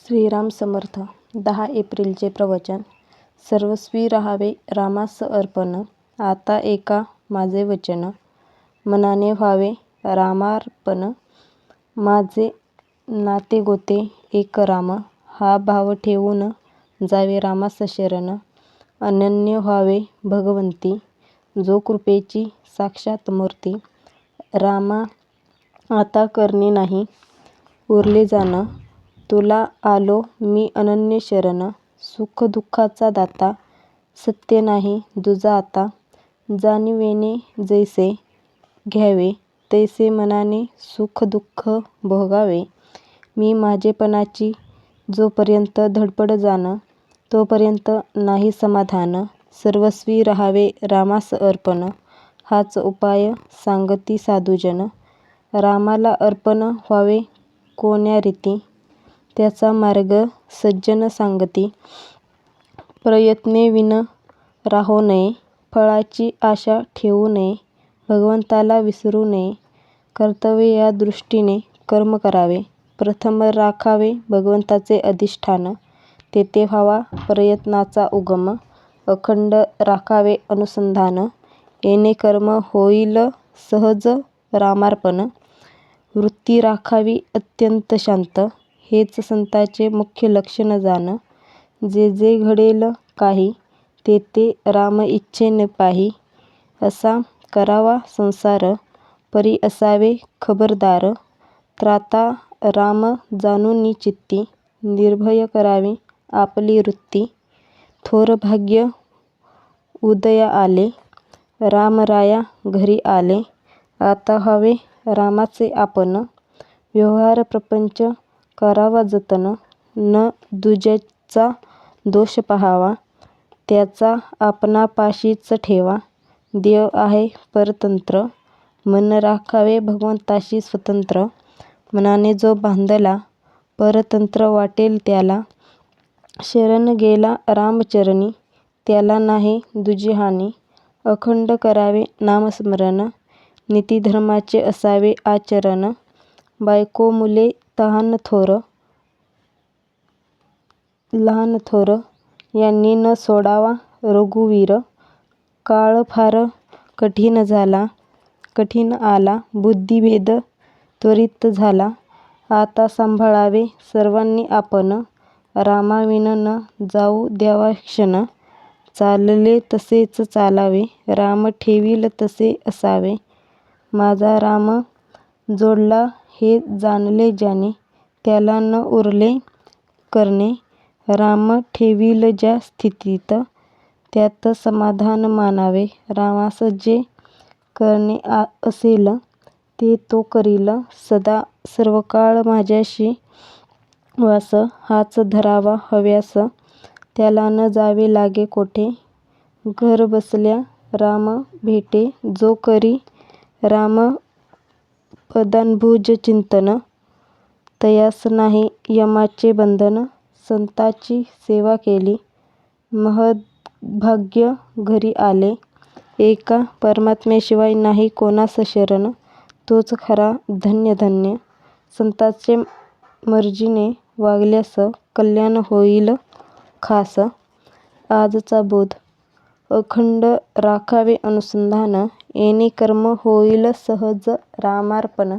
श्रीराम समर्थ. 10 एप्रिलचे प्रवचन. सर्वस्वी राहावे रामास अर्पण. आता ऐका माझे वचन. मनाने व्हावे रामार्पण. माझे नाते गोते एक राम. हा भाव ठेवून जावे रामास शरण. अनन्य व्हावे भगवंती. जो कृपेची साक्षात मूर्ती. रामा आता करणे नाही उरले जाण. तुला आलो मी अनन्य शरण. सुख दुःखाचा दाता. सत्य नाही दुजा आता. जाणिवेने जैसे घ्यावे तैसे मनाने सुख दुःख भोगावे. मी माझेपणाची जोपर्यंत धडपड जाण तोपर्यंत नाही समाधान. सर्वस्वी राहावे रामास अर्पण. हाच उपाय सांगती साधुजन. रामाला अर्पण व्हावे कोण्या रीती. त्याचा मार्ग सज्जन सांगती. प्रयत्नेविन राहो नये. फळाची आशा ठेवू नये. भगवंताला विसरू नये. कर्तव्य या दृष्टीने कर्म करावे. प्रथम राखावे भगवंताचे अधिष्ठान. तेथे व्हावा प्रयत्नाचा उगम. अखंड राखावे अनुसंधान. येणे कर्म होईल सहज रामार्पण. वृत्ती राखावी अत्यंत शांत. हेच संतांचे मुख्य लक्षण जाण. जे जे घडेल काही ते ते राम इच्छेने पाही. असा करावा संसार परी असावे खबरदार. त्राता राम जाणूनी चित्ती. निर्भय करावी आपली वृत्ती. थोर भाग्य उदया आले. रामराया घरी आले. आता व्हावे रामाचे आपण. व्यवहार प्रपंच करावा जतन. न दुज्याचा दोष पाहावा. त्याचा आपणापाशीच ठेवा. देव आहे परतंत्र. मन राखावे भगवंताशी स्वतंत्र. मनाने जो बांधला परतंत्र वाटेल त्याला. शरण गेला रामचरणी त्याला नाही दुजी हानी. अखंड करावे नामस्मरण. नीतिधर्माचे असावे आचरण. बायको मुले लहान थोर यांनी न सोडावा रघुवीर. काळ फार कठीण आला. बुद्धिभेद त्वरित झाला. आता सांभाळावे सर्वांनी आपण. रामाविन न जाऊ द्यावा क्षण. चालले तसेच चालावे. राम ठेवील तसे असावे. माझा राम जोडला हे जाणले ज्याने. त्याला न उरले करणे. राम ठेवील ज्या स्थितीत त्यात समाधान मानावे. रामास जे करणे असेल ते तो करील. सदा सर्वकाळ माझ्याशी वास. हाच धरावा हव्यास. त्याला न जावे लागे कोठे. घर बसल्या राम भेटे. जो करी राम पदांबुज चिंतन. तयास नाही यमाचे बंधन. संतांची सेवा केली महद्भाग्य घरी आले. एका परमात्म्याशिवाय नाही कोणास शरण. तोच खरा धन्य धन्य. संतांचे मर्जीने वागल्यास कल्याण होईल खास. आजचा बोध. अखंड राखावे अनुसंधान. येणे कर्म होईल सहज रामार्पण.